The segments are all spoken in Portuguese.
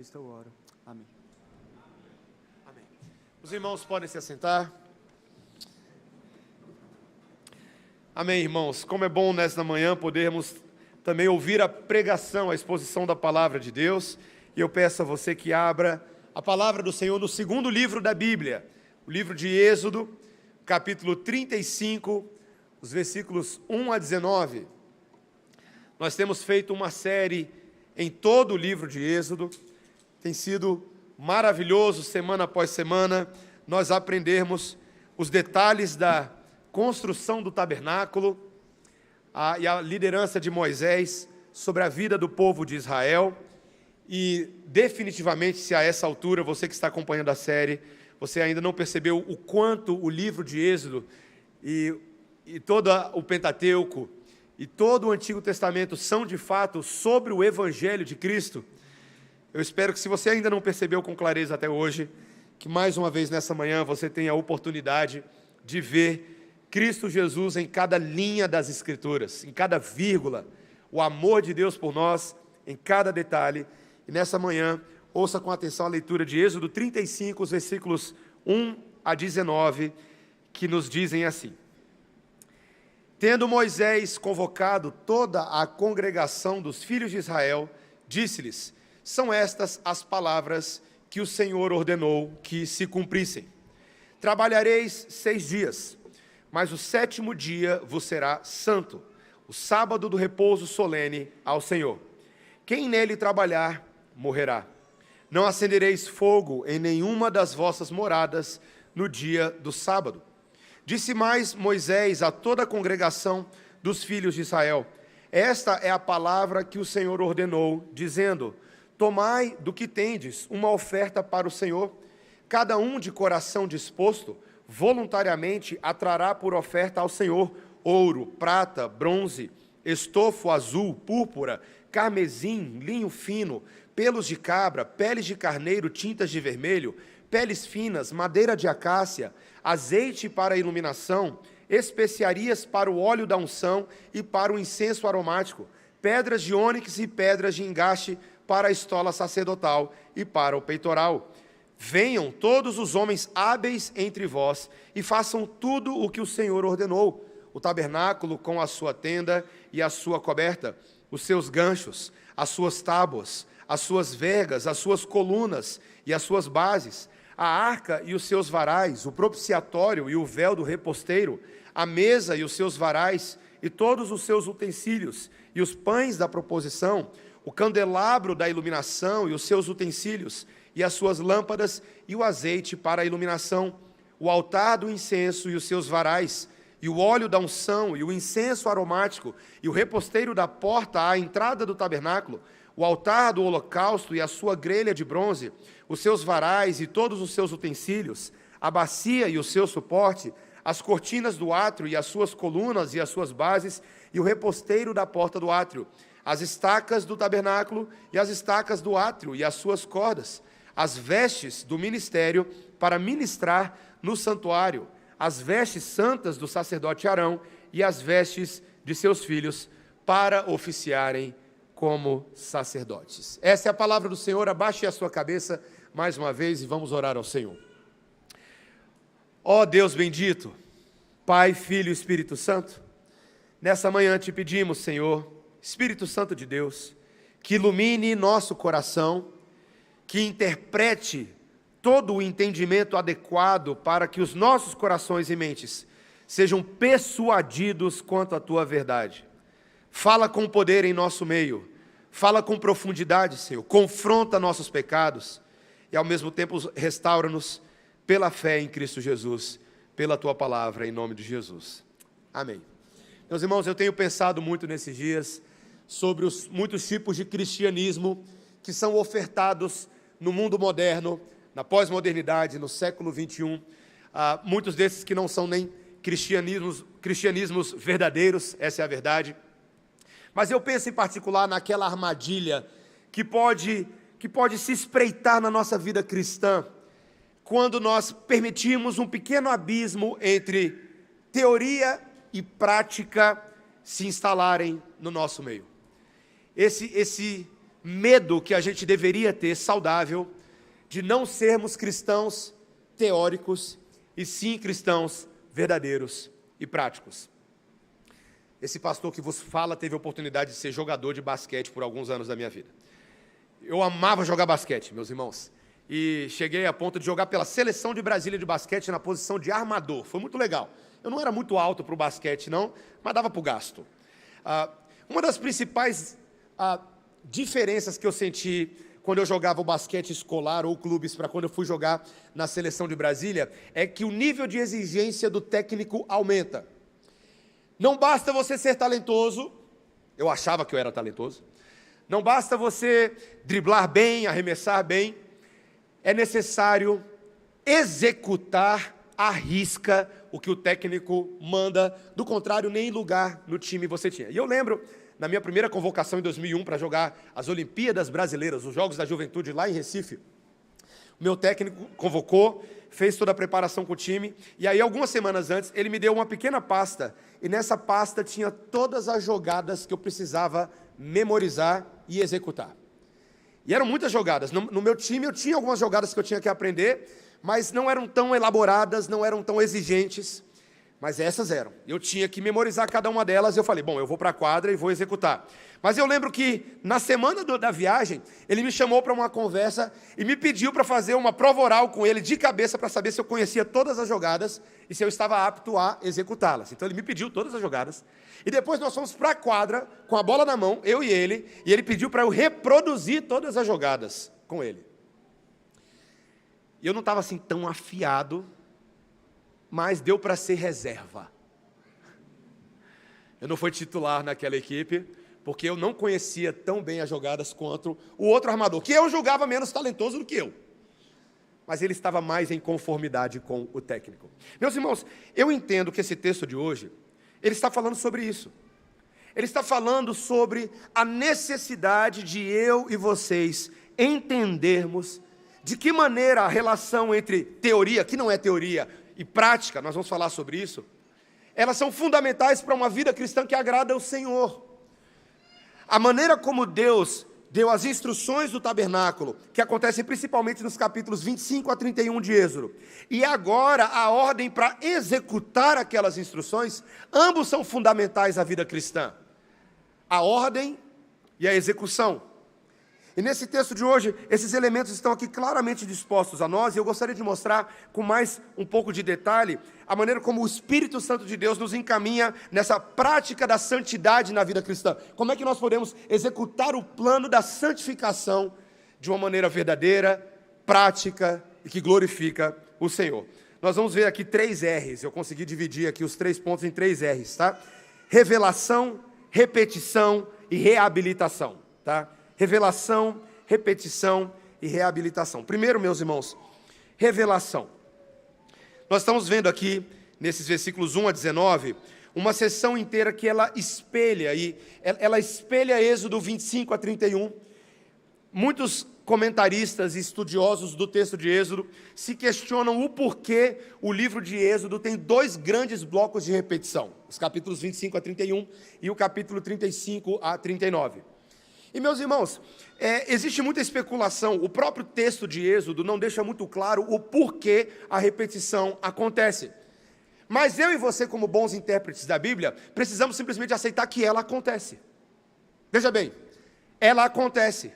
Eu oro. Amém. Amém. Os irmãos podem se assentar. Amém, irmãos. Como é bom nesta manhã podermos também ouvir a pregação, a exposição da palavra de Deus. E eu peço a você que abra a palavra do Senhor no segundo livro da Bíblia, o livro de Êxodo, capítulo 35, os versículos 1 a 19. Nós temos feito uma série em todo o livro de Êxodo. Tem sido maravilhoso, semana após semana, nós aprendermos os detalhes da construção do tabernáculo e a liderança de Moisés sobre a vida do povo de Israel. E definitivamente, se a essa altura, você que está acompanhando a série, você ainda não percebeu o quanto o livro de Êxodo e todo o Pentateuco e todo o Antigo Testamento são de fato sobre o Evangelho de Cristo. Eu espero que, se você ainda não percebeu com clareza até hoje, que mais uma vez nessa manhã você tenha a oportunidade de ver Cristo Jesus em cada linha das Escrituras, em cada vírgula, o amor de Deus por nós em cada detalhe. E nessa manhã, ouça com atenção a leitura de Êxodo 35, os versículos 1 a 19, que nos dizem assim: Tendo Moisés convocado toda a congregação dos filhos de Israel, disse-lhes: São estas as palavras que o Senhor ordenou que se cumprissem. Trabalhareis 6 dias, mas o 7º dia vos será santo, o sábado do repouso solene ao Senhor. Quem nele trabalhar, morrerá. Não acendereis fogo em nenhuma das vossas moradas no dia do sábado. Disse mais Moisés a toda a congregação dos filhos de Israel: Esta é a palavra que o Senhor ordenou, dizendo: Tomai do que tendes uma oferta para o Senhor. Cada um de coração disposto, voluntariamente atrará por oferta ao Senhor ouro, prata, bronze, estofo azul, púrpura, carmesim, linho fino, pelos de cabra, peles de carneiro, tintas de vermelho, peles finas, madeira de acácia, azeite para a iluminação, especiarias para o óleo da unção e para o incenso aromático, pedras de ônix e pedras de engaste para a estola sacerdotal e para o peitoral. Venham todos os homens hábeis entre vós e façam tudo o que o Senhor ordenou: o tabernáculo com a sua tenda e a sua coberta, os seus ganchos, as suas tábuas, as suas vergas, as suas colunas e as suas bases, a arca e os seus varais, o propiciatório e o véu do reposteiro, a mesa e os seus varais e todos os seus utensílios, e os pães da proposição, o candelabro da iluminação e os seus utensílios, e as suas lâmpadas e o azeite para a iluminação, o altar do incenso e os seus varais, e o óleo da unção e o incenso aromático, e o reposteiro da porta à entrada do tabernáculo, o altar do holocausto e a sua grelha de bronze, os seus varais e todos os seus utensílios, a bacia e o seu suporte, as cortinas do átrio e as suas colunas e as suas bases, e o reposteiro da porta do átrio, as estacas do tabernáculo e as estacas do átrio e as suas cordas, as vestes do ministério para ministrar no santuário, as vestes santas do sacerdote Arão e as vestes de seus filhos para oficiarem como sacerdotes. Essa é a palavra do Senhor. Abaixe a sua cabeça mais uma vez e vamos orar ao Senhor. Ó Deus bendito, Pai, Filho e Espírito Santo, nessa manhã te pedimos, Senhor, Espírito Santo de Deus, que ilumine nosso coração, que interprete todo o entendimento adequado para que os nossos corações e mentes sejam persuadidos quanto à Tua verdade. Fala com poder em nosso meio, fala com profundidade, Senhor, confronta nossos pecados e ao mesmo tempo restaura-nos pela fé em Cristo Jesus, pela Tua palavra, em nome de Jesus. Amém. Meus irmãos, eu tenho pensado muito nesses dias sobre os muitos tipos de cristianismo que são ofertados no mundo moderno, na pós-modernidade, no século XXI, muitos desses que não são nem cristianismos verdadeiros, essa é a verdade. Mas eu penso em particular naquela armadilha que pode se espreitar na nossa vida cristã, quando nós permitimos um pequeno abismo entre teoria e prática se instalarem no nosso meio. Esse medo que a gente deveria ter, saudável, de não sermos cristãos teóricos, e sim cristãos verdadeiros e práticos. Esse pastor que vos fala teve a oportunidade de ser jogador de basquete por alguns anos da minha vida. Eu amava jogar basquete, meus irmãos, e cheguei a ponto de jogar pela seleção de Brasília de basquete na posição de armador. Foi muito legal. Eu não era muito alto para o basquete, não, mas dava para o gasto. Uma das principais diferenças que eu senti quando eu jogava o basquete escolar ou clubes para quando eu fui jogar na seleção de Brasília é que o nível de exigência do técnico aumenta. Não basta você ser talentoso, eu achava que eu era talentoso, não basta você driblar bem, arremessar bem, é necessário executar à risca o que o técnico manda, do contrário, nem lugar no time você tinha. E eu lembro, na minha primeira convocação em 2001 para jogar as Olimpíadas Brasileiras, os Jogos da Juventude lá em Recife, o meu técnico convocou, fez toda a preparação com o time, e aí algumas semanas antes ele me deu uma pequena pasta, e nessa pasta tinha todas as jogadas que eu precisava memorizar e executar. E eram muitas jogadas. No meu time eu tinha algumas jogadas que eu tinha que aprender, mas não eram tão elaboradas, não eram tão exigentes, mas essas eram. Eu tinha que memorizar cada uma delas, e eu falei, bom, eu vou para a quadra e vou executar. Mas eu lembro que, na semana da viagem, ele me chamou para uma conversa e me pediu para fazer uma prova oral com ele, de cabeça, para saber se eu conhecia todas as jogadas e se eu estava apto a executá-las. Então ele me pediu todas as jogadas, e depois nós fomos para a quadra, com a bola na mão, eu e ele pediu para eu reproduzir todas as jogadas com ele. E eu não estava assim tão afiado, mas deu para ser reserva. Eu não fui titular naquela equipe, porque eu não conhecia tão bem as jogadas quanto o outro armador, que eu julgava menos talentoso do que eu. Mas ele estava mais em conformidade com o técnico. Meus irmãos, eu entendo que esse texto de hoje, ele está falando sobre isso. Ele está falando sobre a necessidade de eu e vocês entendermos de que maneira a relação entre teoria, que não é teoria, e prática, nós vamos falar sobre isso, elas são fundamentais para uma vida cristã que agrada ao Senhor. A maneira como Deus deu as instruções do tabernáculo, que acontecem principalmente nos capítulos 25 a 31 de Êxodo, e agora a ordem para executar aquelas instruções, ambos são fundamentais à vida cristã. A ordem e a execução. E nesse texto de hoje, esses elementos estão aqui claramente dispostos a nós, e eu gostaria de mostrar com mais um pouco de detalhe a maneira como o Espírito Santo de Deus nos encaminha nessa prática da santidade na vida cristã. Como é que nós podemos executar o plano da santificação de uma maneira verdadeira, prática e que glorifica o Senhor. Nós vamos ver aqui 3 R's, eu consegui dividir aqui os 3 pontos em 3 R's, tá? Revelação, repetição e reabilitação, tá? Revelação, repetição e reabilitação. Primeiro, meus irmãos, revelação. Nós estamos vendo aqui, nesses versículos 1 a 19, uma seção inteira que ela espelha Êxodo 25 a 31. Muitos comentaristas e estudiosos do texto de Êxodo se questionam o porquê o livro de Êxodo tem 2 grandes blocos de repetição, os capítulos 25 a 31 e o capítulo 35 a 39. E, meus irmãos, existe muita especulação, o próprio texto de Êxodo não deixa muito claro o porquê a repetição acontece. Mas eu e você, como bons intérpretes da Bíblia, precisamos simplesmente aceitar que ela acontece. Veja bem, ela acontece.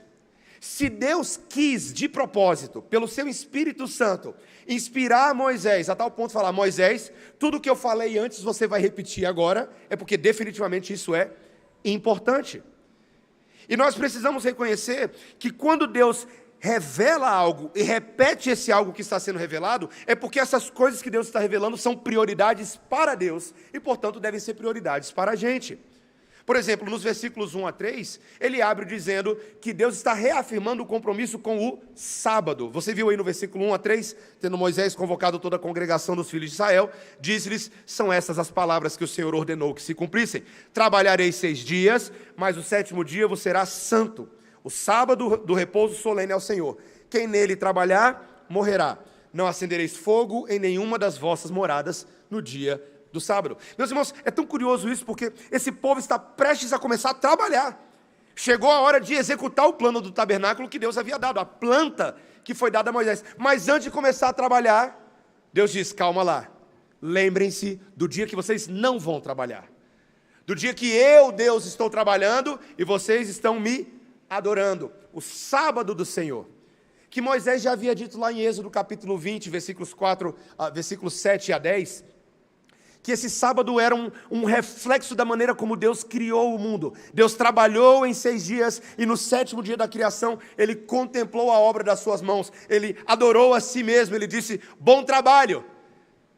Se Deus quis, de propósito, pelo seu Espírito Santo, inspirar Moisés, a tal ponto de falar, Moisés, tudo que eu falei antes você vai repetir agora, é porque definitivamente isso é importante. E nós precisamos reconhecer que quando Deus revela algo e repete esse algo que está sendo revelado, é porque essas coisas que Deus está revelando são prioridades para Deus e, portanto, devem ser prioridades para a gente. Por exemplo, nos versículos 1 a 3, ele abre dizendo que Deus está reafirmando o compromisso com o sábado. Você viu aí no versículo 1 a 3, tendo Moisés convocado toda a congregação dos filhos de Israel, diz-lhes, são essas as palavras que o Senhor ordenou que se cumprissem. Trabalhareis 6 dias, mas o 7º dia vos será santo. O sábado do repouso solene ao Senhor. Quem nele trabalhar, morrerá. Não acendereis fogo em nenhuma das vossas moradas no dia do sábado. Meus irmãos, é tão curioso isso, porque esse povo está prestes a começar a trabalhar. Chegou a hora de executar o plano do tabernáculo que Deus havia dado, a planta que foi dada a Moisés. Mas antes de começar a trabalhar, Deus diz, calma lá, lembrem-se do dia que vocês não vão trabalhar. Do dia que eu, Deus, estou trabalhando e vocês estão me adorando. O sábado do Senhor. Que Moisés já havia dito lá em Êxodo capítulo 20, versículos 7 a 10, que esse sábado era um reflexo da maneira como Deus criou o mundo. Deus trabalhou em 6 dias e no 7º dia da criação, Ele contemplou a obra das suas mãos, Ele adorou a si mesmo, Ele disse, bom trabalho.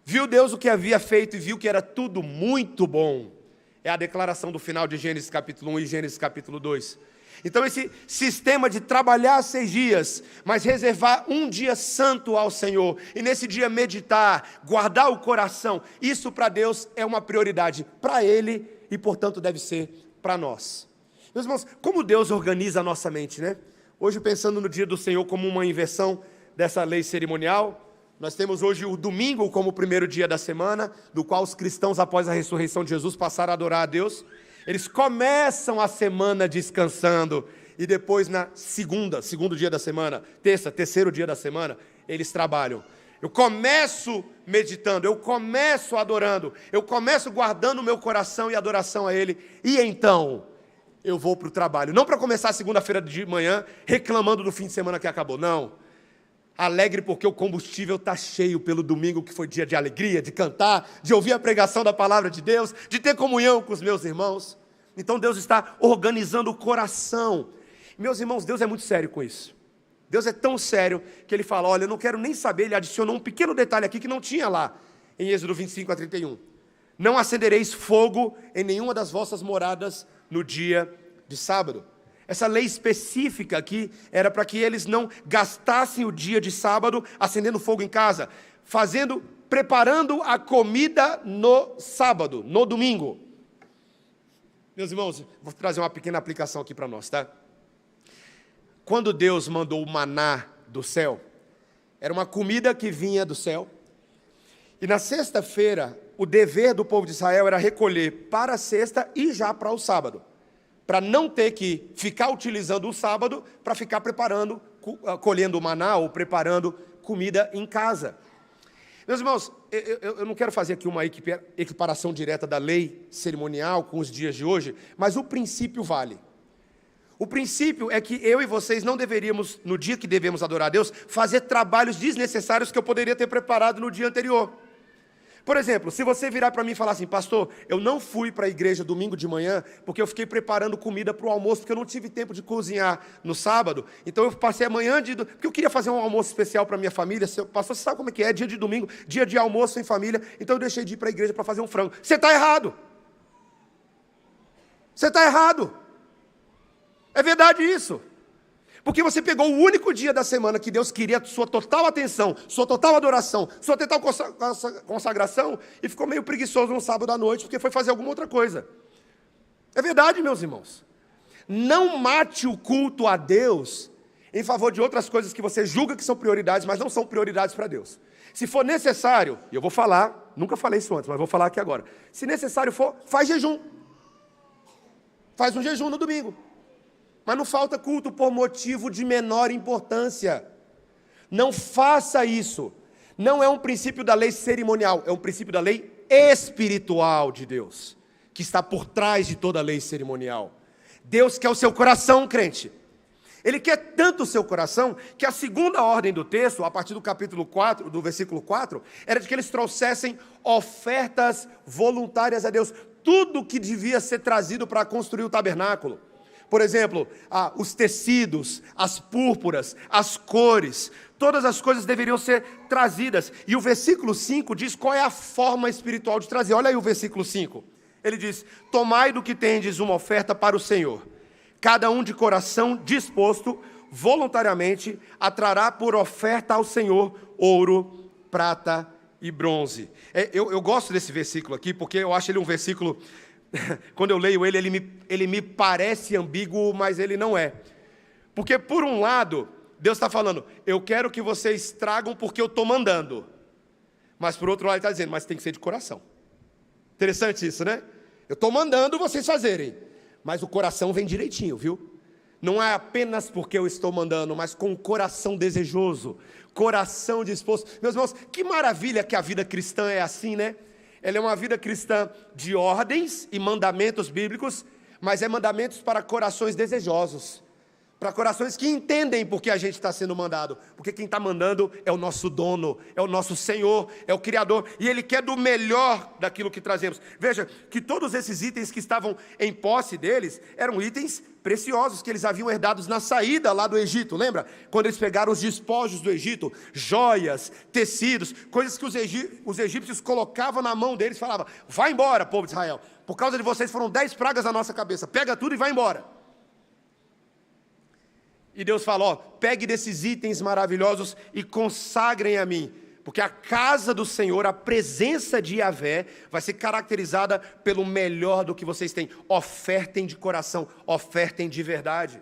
Viu Deus o que havia feito e viu que era tudo muito bom. É a declaração do final de Gênesis capítulo 1 e Gênesis capítulo 2. Então esse sistema de trabalhar 6 dias, mas reservar um dia santo ao Senhor, e nesse dia meditar, guardar o coração, isso para Deus é uma prioridade para Ele e portanto deve ser para nós. Meus irmãos, como Deus organiza a nossa mente, né? Hoje pensando no dia do Senhor como uma inversão dessa lei cerimonial, nós temos hoje o domingo como o primeiro dia da semana, do qual os cristãos após a ressurreição de Jesus passaram a adorar a Deus. Eles começam a semana descansando e depois na segundo dia da semana, terceiro dia da semana, eles trabalham. Eu começo meditando, eu começo adorando, eu começo guardando o meu coração e adoração a Ele, e então eu vou para o trabalho. Não para começar a segunda-feira de manhã reclamando do fim de semana que acabou, não. Alegre porque o combustível está cheio pelo domingo, que foi dia de alegria, de cantar, de ouvir a pregação da palavra de Deus, de ter comunhão com os meus irmãos. Então Deus está organizando o coração. Meus irmãos, Deus é muito sério com isso. Deus é tão sério que Ele fala, olha, eu não quero nem saber, Ele adicionou um pequeno detalhe aqui que não tinha lá, em Êxodo 25 a 31. Não acendereis fogo em nenhuma das vossas moradas no dia de sábado. Essa lei específica aqui era para que eles não gastassem o dia de sábado acendendo fogo em casa, preparando a comida no sábado, no domingo. Meus irmãos, vou trazer uma pequena aplicação aqui para nós, tá? Quando Deus mandou o maná do céu, era uma comida que vinha do céu, e na sexta-feira, o dever do povo de Israel era recolher para a sexta e já para o sábado, para não ter que ficar utilizando o sábado para ficar colhendo o maná ou preparando comida em casa. Meus irmãos, eu não quero fazer aqui uma equiparação direta da lei cerimonial com os dias de hoje, mas o princípio vale. O princípio é que eu e vocês não deveríamos, no dia que devemos adorar a Deus, fazer trabalhos desnecessários que eu poderia ter preparado no dia anterior. Por exemplo, se você virar para mim e falar assim, pastor, eu não fui para a igreja domingo de manhã porque eu fiquei preparando comida para o almoço, porque eu não tive tempo de cozinhar no sábado, então eu passei a manhã, porque eu queria fazer um almoço especial para a minha família. Pastor, você sabe como é que é? Dia de domingo, dia de almoço em família, então eu deixei de ir para a igreja para fazer um frango. Você está errado. Você está errado. É verdade isso. Porque você pegou o único dia da semana que Deus queria sua total atenção, sua total adoração, sua total consagração, e ficou meio preguiçoso no sábado à noite, porque foi fazer alguma outra coisa. É verdade, meus irmãos. Não mate o culto a Deus em favor de outras coisas que você julga que são prioridades, mas não são prioridades para Deus. Se for necessário, e eu vou falar, nunca falei isso antes, mas vou falar aqui agora. Se necessário for, faz jejum. Faz um jejum no domingo. Mas não falta culto por motivo de menor importância. Não faça isso. Não é um princípio da lei cerimonial, é um princípio da lei espiritual de Deus, que está por trás de toda a lei cerimonial. Deus quer o seu coração, crente. Ele quer tanto o seu coração, que a segunda ordem do texto, a partir do capítulo 4, do versículo 4, era de que eles trouxessem ofertas voluntárias a Deus. Tudo que devia ser trazido para construir o tabernáculo. Por exemplo, os tecidos, as púrpuras, as cores, todas as coisas deveriam ser trazidas. E o versículo 5 diz qual é a forma espiritual de trazer. Olha aí o versículo 5. Ele diz, tomai do que tendes uma oferta para o Senhor. Cada um de coração disposto, voluntariamente, atrará por oferta ao Senhor ouro, prata e bronze. Eu gosto desse versículo aqui, porque eu acho ele um versículo... Quando eu leio ele me parece ambíguo, mas ele não é. Porque por um lado, Deus está falando, eu quero que vocês tragam porque eu estou mandando. Mas por outro lado ele está dizendo, mas tem que ser de coração. Interessante isso, né? Eu estou mandando vocês fazerem, mas o coração vem direitinho, viu? Não é apenas porque eu estou mandando, mas com o coração desejoso, coração disposto. Meus irmãos, que maravilha que a vida cristã é assim, né? Ela é uma vida cristã de ordens e mandamentos bíblicos, mas é mandamentos para corações desejosos, para corações que entendem por que a gente está sendo mandado, porque quem está mandando é o nosso dono, é o nosso Senhor, é o Criador, e Ele quer do melhor daquilo que trazemos. Veja que todos esses itens que estavam em posse deles, eram itens preciosos, que eles haviam herdados na saída lá do Egito, lembra? Quando eles pegaram os despojos do Egito, joias, tecidos, coisas que os egípcios colocavam na mão deles, falavam, vai embora, povo de Israel, por causa de vocês foram 10 pragas na nossa cabeça, pega tudo e vai embora. E Deus fala, pegue desses itens maravilhosos e consagrem a mim, porque a casa do Senhor, a presença de Yahvé, vai ser caracterizada pelo melhor do que vocês têm. Ofertem de coração, ofertem de verdade.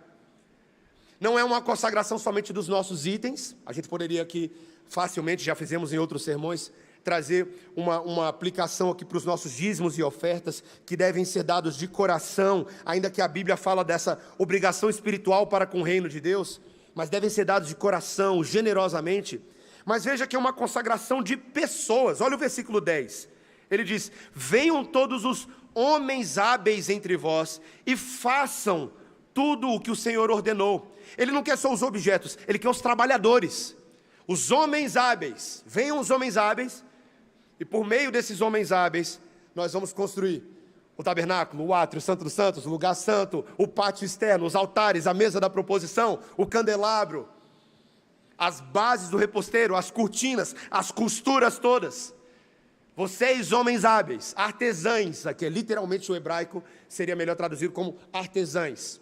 Não é uma consagração somente dos nossos itens, a gente poderia aqui facilmente, já fizemos em outros sermões, trazer uma aplicação aqui para os nossos dízimos e ofertas, que devem ser dados de coração, ainda que a Bíblia fala dessa obrigação espiritual para com o reino de Deus, mas devem ser dados de coração, generosamente. Mas veja que é uma consagração de pessoas. Olha o versículo 10, ele diz, venham todos os homens hábeis entre vós, e façam tudo o que o Senhor ordenou. Ele não quer só os objetos, ele quer os trabalhadores, os homens hábeis. Venham os homens hábeis, e por meio desses homens hábeis, nós vamos construir o tabernáculo, o átrio, o santo dos santos, o lugar santo, o pátio externo, os altares, a mesa da proposição, o candelabro, as bases do reposteiro, as cortinas, as costuras todas. Vocês, homens hábeis, artesães, aqui é literalmente o hebraico, seria melhor traduzido como artesães.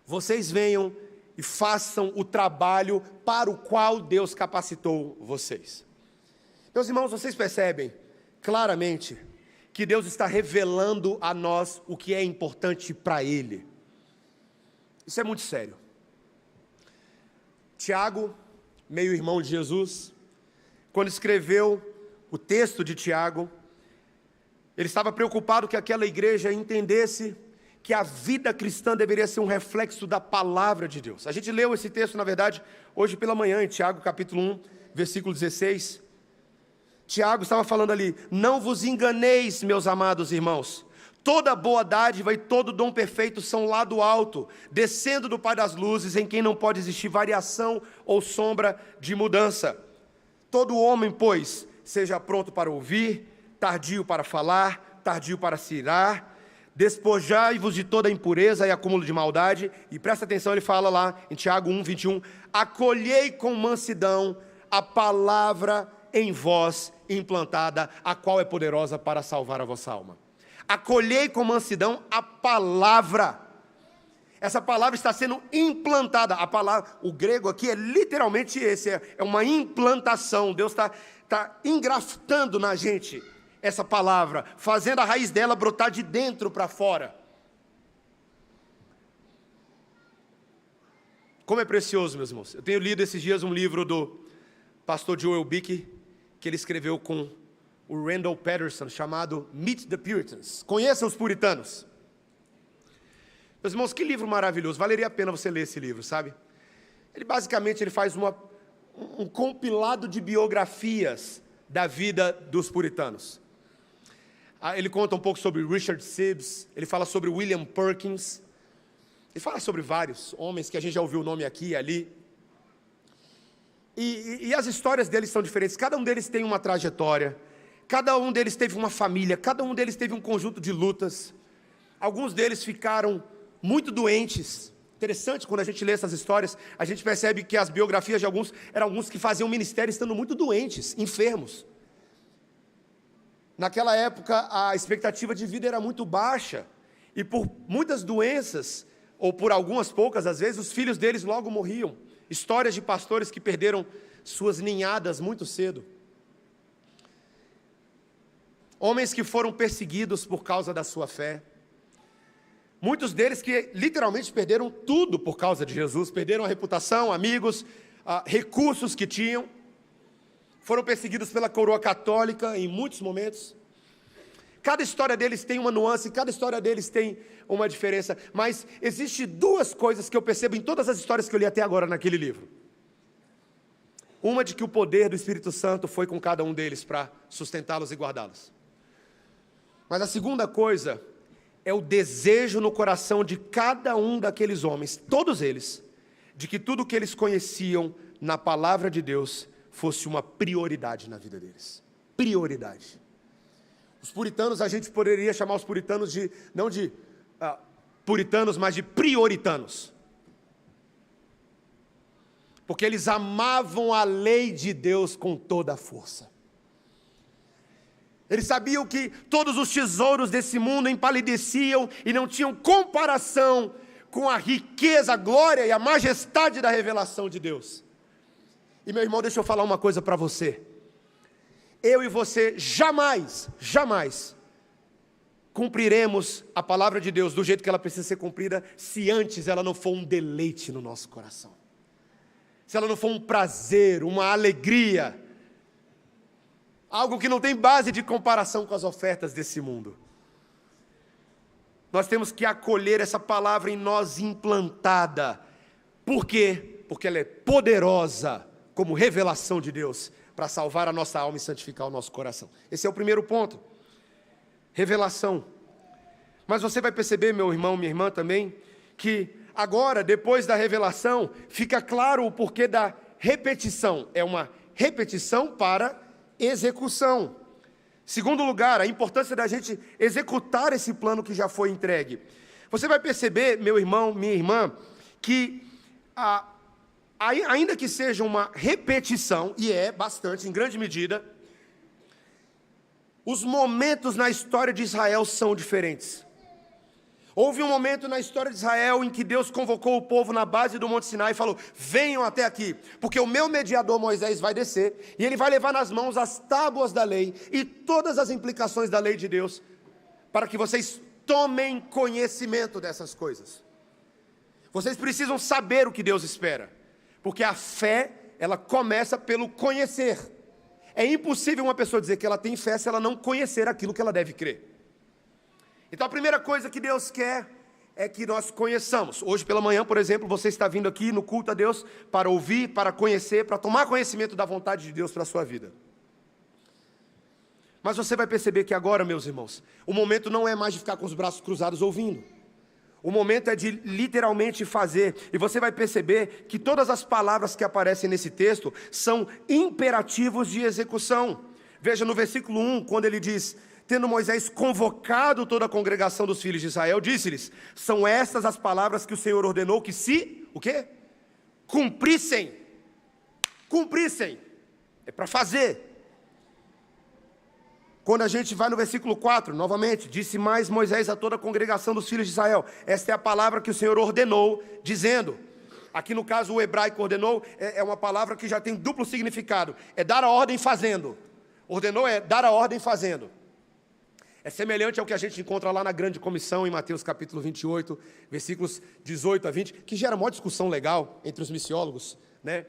Vocês venham e façam o trabalho para o qual Deus capacitou vocês. Meus irmãos, vocês percebem claramente que Deus está revelando a nós o que é importante para Ele. Isso é muito sério. Tiago, meio-irmão de Jesus, quando escreveu o texto de Tiago, ele estava preocupado que aquela igreja entendesse que a vida cristã deveria ser um reflexo da palavra de Deus. A gente leu esse texto, na verdade, hoje pela manhã, em Tiago, capítulo 1, versículo 16. Tiago estava falando ali, não vos enganeis, meus amados irmãos, toda boa dádiva e todo dom perfeito são lá do alto, descendo do Pai das luzes, em quem não pode existir variação ou sombra de mudança. Todo homem, pois, seja pronto para ouvir, tardio para falar, tardio para se irar, despojai-vos de toda impureza e acúmulo de maldade, e presta atenção, ele fala lá em Tiago 1, 21, acolhei com mansidão a palavra em vós implantada, a qual é poderosa para salvar a vossa alma. Acolhei com mansidão a palavra. Essa palavra está sendo implantada. A palavra, o grego aqui é literalmente esse, é uma implantação. Deus está engraftando na gente essa palavra, fazendo a raiz dela brotar de dentro para fora. Como é precioso, meus irmãos. Eu tenho lido esses dias um livro do pastor Joel Bick, que ele escreveu com o Randall Patterson, chamado Meet the Puritans. Conheça os puritanos. Meus irmãos, que livro maravilhoso. Valeria a pena você ler esse livro, sabe? Ele basicamente faz um compilado de biografias da vida dos puritanos. Ele conta um pouco sobre Richard Sibbes, ele fala sobre William Perkins, ele fala sobre vários homens que a gente já ouviu o nome aqui e ali. E as histórias deles são diferentes, cada um deles tem uma trajetória, cada um deles teve uma família, cada um deles teve um conjunto de lutas. Alguns deles ficaram muito doentes. Interessante, quando a gente lê essas histórias, a gente percebe que as biografias de alguns, eram alguns que faziam ministério estando muito doentes, enfermos. Naquela época, a expectativa de vida era muito baixa, e por muitas doenças, ou por algumas poucas, às vezes, os filhos deles logo morriam. Histórias de pastores que perderam suas ninhadas muito cedo. Homens que foram perseguidos por causa da sua fé. Muitos deles que literalmente perderam tudo por causa de Jesus. Perderam a reputação, amigos, recursos que tinham. Foram perseguidos pela coroa católica em muitos momentos. Cada história deles tem uma nuance, cada história deles tem uma diferença. Mas existe duas coisas que eu percebo em todas as histórias que eu li até agora naquele livro. Uma de que o poder do Espírito Santo foi com cada um deles para sustentá-los e guardá-los. Mas a segunda coisa é o desejo no coração de cada um daqueles homens, todos eles, de que tudo o que eles conheciam na palavra de Deus fosse uma prioridade na vida deles. Prioridade. Os puritanos, a gente poderia chamar os puritanos de, não de puritanos, mas de prioritanos. Porque eles amavam a lei de Deus com toda a força. Eles sabiam que todos os tesouros desse mundo empalideciam e não tinham comparação com a riqueza, a glória e a majestade da revelação de Deus. E meu irmão, deixa eu falar uma coisa para você. Eu e você jamais cumpriremos a palavra de Deus do jeito que ela precisa ser cumprida, se antes ela não for um deleite no nosso coração. Se ela não for um prazer, uma alegria, algo que não tem base de comparação com as ofertas desse mundo. Nós temos que acolher essa palavra em nós implantada. Por quê? Porque ela é poderosa como revelação de Deus para salvar a nossa alma e santificar o nosso coração. Esse é o primeiro ponto. Revelação. Mas você vai perceber, meu irmão, minha irmã também, que agora, depois da revelação, fica claro o porquê da repetição. É uma repetição para execução. Segundo lugar, a importância da gente executar esse plano que já foi entregue. Você vai perceber, meu irmão, minha irmã, que ainda que seja uma repetição, e é bastante, em grande medida, os momentos na história de Israel são diferentes. Houve um momento na história de Israel em que Deus convocou o povo na base do Monte Sinai e falou: venham até aqui, porque o meu mediador Moisés vai descer, e ele vai levar nas mãos as tábuas da lei, e todas as implicações da lei de Deus, para que vocês tomem conhecimento dessas coisas. Vocês precisam saber o que Deus espera, porque a fé, ela começa pelo conhecer. É impossível uma pessoa dizer que ela tem fé se ela não conhecer aquilo que ela deve crer. Então a primeira coisa que Deus quer é que nós conheçamos. Hoje pela manhã, por exemplo, você está vindo aqui no culto a Deus para ouvir, para conhecer, para tomar conhecimento da vontade de Deus para a sua vida. Mas você vai perceber que agora, meus irmãos, o momento não é mais de ficar com os braços cruzados ouvindo. O momento é de literalmente fazer. E você vai perceber que todas as palavras que aparecem nesse texto são imperativos de execução. Veja no versículo 1, quando ele diz: tendo Moisés convocado toda a congregação dos filhos de Israel, disse-lhes: são estas as palavras que o Senhor ordenou que se, o quê? Cumprissem. Cumprissem. É para fazer. Quando a gente vai no versículo 4, novamente, disse mais Moisés a toda a congregação dos filhos de Israel: esta é a palavra que o Senhor ordenou, dizendo. Aqui no caso o hebraico ordenou é uma palavra que já tem duplo significado. É dar a ordem fazendo. Ordenou é dar a ordem fazendo. É semelhante ao que a gente encontra lá na grande comissão em Mateus capítulo 28, versículos 18 a 20, que gera uma discussão legal entre os missiólogos, né?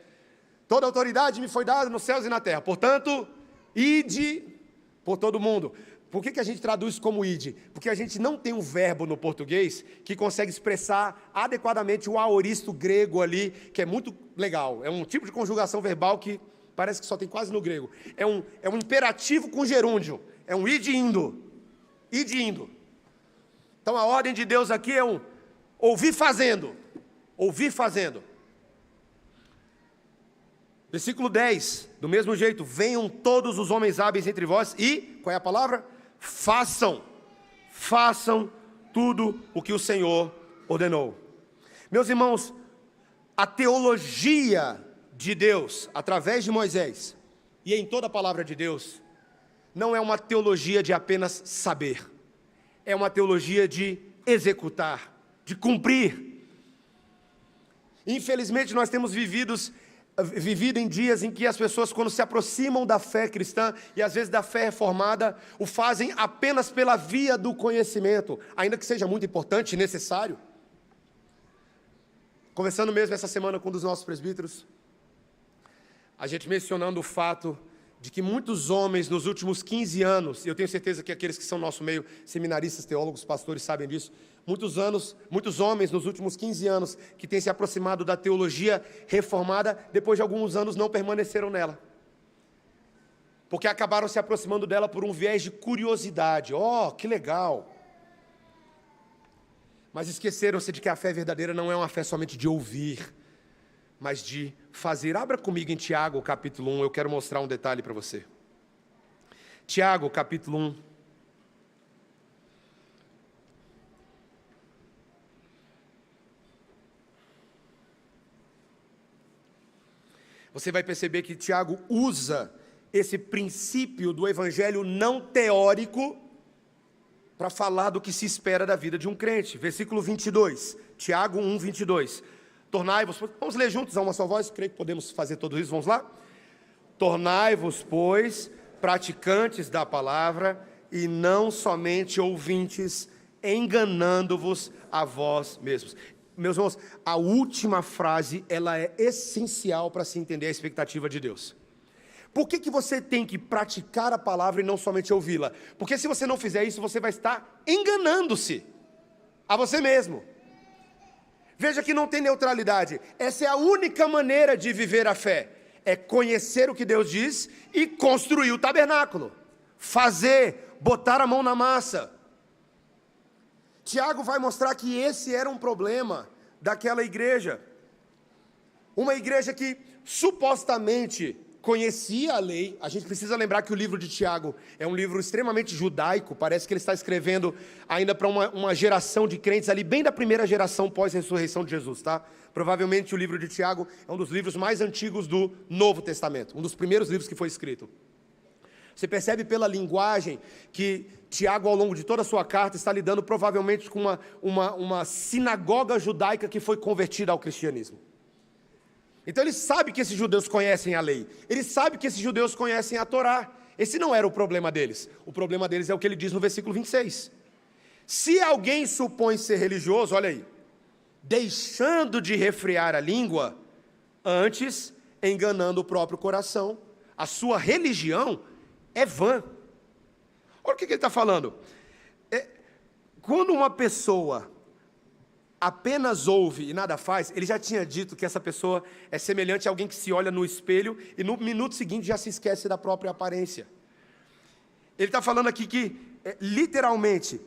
Toda autoridade me foi dada nos céus e na terra, portanto, ide por todo mundo. Por que a gente traduz como ide? Porque a gente não tem um verbo no português que consegue expressar adequadamente o aoristo grego ali, que é muito legal. É um tipo de conjugação verbal que parece que só tem quase no grego. É um imperativo com gerúndio. É um ide indo. Ide indo. Então a ordem de Deus aqui é um ouvir fazendo. Ouvir fazendo. Versículo 10, do mesmo jeito: venham todos os homens hábeis entre vós e, qual é a palavra? Façam tudo o que o Senhor ordenou. Meus irmãos, a teologia de Deus, através de Moisés, e em toda a palavra de Deus, não é uma teologia de apenas saber, é uma teologia de executar, de cumprir. Infelizmente nós temos vivido em dias em que as pessoas, quando se aproximam da fé cristã, e às vezes da fé reformada, o fazem apenas pela via do conhecimento, ainda que seja muito importante e necessário. Conversando mesmo essa semana com um dos nossos presbíteros, a gente mencionando o fato de que muitos homens nos últimos 15 anos, e eu tenho certeza que aqueles que são nosso meio, seminaristas, teólogos, pastores, sabem disso, muitos homens nos últimos 15 anos que têm se aproximado da teologia reformada, depois de alguns anos não permaneceram nela. Porque acabaram se aproximando dela por um viés de curiosidade. Oh, que legal! Mas esqueceram-se de que a fé verdadeira não é uma fé somente de ouvir, mas de fazer. Abra comigo em Tiago, capítulo 1, eu quero mostrar um detalhe para você. Tiago, capítulo 1. Você vai perceber que Tiago usa esse princípio do evangelho não teórico para falar do que se espera da vida de um crente. Versículo 22, Tiago 1, 22. Tornai-vos, vamos ler juntos a uma só voz, creio que podemos fazer tudo isso, vamos lá? Tornai-vos, pois, praticantes da palavra, e não somente ouvintes, enganando-vos a vós mesmos. Meus irmãos, a última frase, ela é essencial para se entender a expectativa de Deus. Por que você tem que praticar a palavra e não somente ouvi-la? Porque se você não fizer isso, você vai estar enganando-se a você mesmo. Veja que não tem neutralidade. Essa é a única maneira de viver a fé. É conhecer o que Deus diz e construir o tabernáculo. Fazer, botar a mão na massa. Tiago vai mostrar que esse era um problema daquela igreja. Uma igreja que supostamente conhecia a lei. A gente precisa lembrar que o livro de Tiago é um livro extremamente judaico, parece que ele está escrevendo ainda para uma geração de crentes ali, bem da primeira geração pós-ressurreição de Jesus, tá? Provavelmente o livro de Tiago é um dos livros mais antigos do Novo Testamento, um dos primeiros livros que foi escrito. Você percebe pela linguagem que Tiago, ao longo de toda a sua carta, está lidando provavelmente com uma sinagoga judaica que foi convertida ao cristianismo. Então ele sabe que esses judeus conhecem a lei, ele sabe que esses judeus conhecem a Torá. Esse não era o problema deles. O problema deles é o que ele diz no versículo 26. Se alguém supõe ser religioso, olha aí, deixando de refrear a língua, antes enganando o próprio coração, a sua religião é vã. Olha o que ele está falando. Quando uma pessoa apenas ouve e nada faz, ele já tinha dito que essa pessoa é semelhante a alguém que se olha no espelho e no minuto seguinte já se esquece da própria aparência. Ele está falando aqui que, literalmente,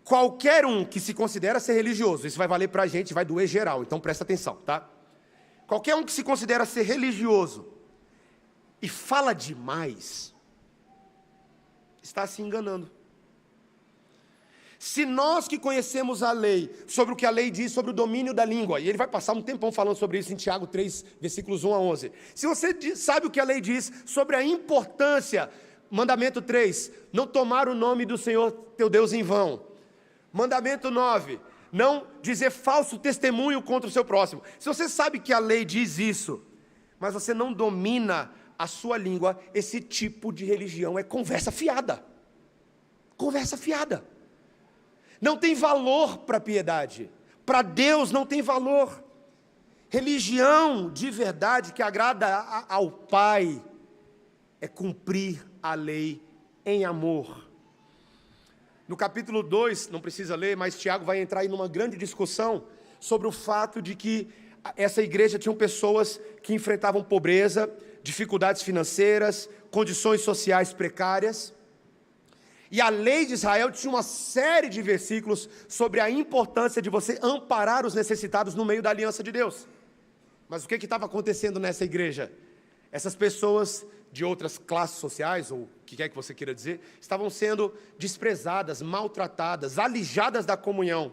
qualquer um que se considera ser religioso, isso vai valer para a gente, vai doer geral, então presta atenção, tá? Qualquer um que se considera ser religioso e fala demais, está se enganando. Se nós que conhecemos a lei, sobre o que a lei diz sobre o domínio da língua, e ele vai passar um tempão falando sobre isso em Tiago 3, versículos 1 a 11. Se você sabe o que a lei diz sobre a importância, mandamento 3, não tomar o nome do Senhor teu Deus em vão. Mandamento 9, não dizer falso testemunho contra o seu próximo. Se você sabe que a lei diz isso, mas você não domina a sua língua, esse tipo de religião é conversa fiada. Conversa fiada. Não tem valor para a piedade. Para Deus não tem valor. Religião de verdade que agrada ao Pai é cumprir a lei em amor. No capítulo 2, não precisa ler, mas Tiago vai entrar em uma grande discussão sobre o fato de que essa igreja tinha pessoas que enfrentavam pobreza, dificuldades financeiras, condições sociais precárias. E a lei de Israel tinha uma série de versículos sobre a importância de você amparar os necessitados no meio da aliança de Deus. Mas o que estava acontecendo nessa igreja? Essas pessoas de outras classes sociais, ou o que quer que você queira dizer, estavam sendo desprezadas, maltratadas, alijadas da comunhão.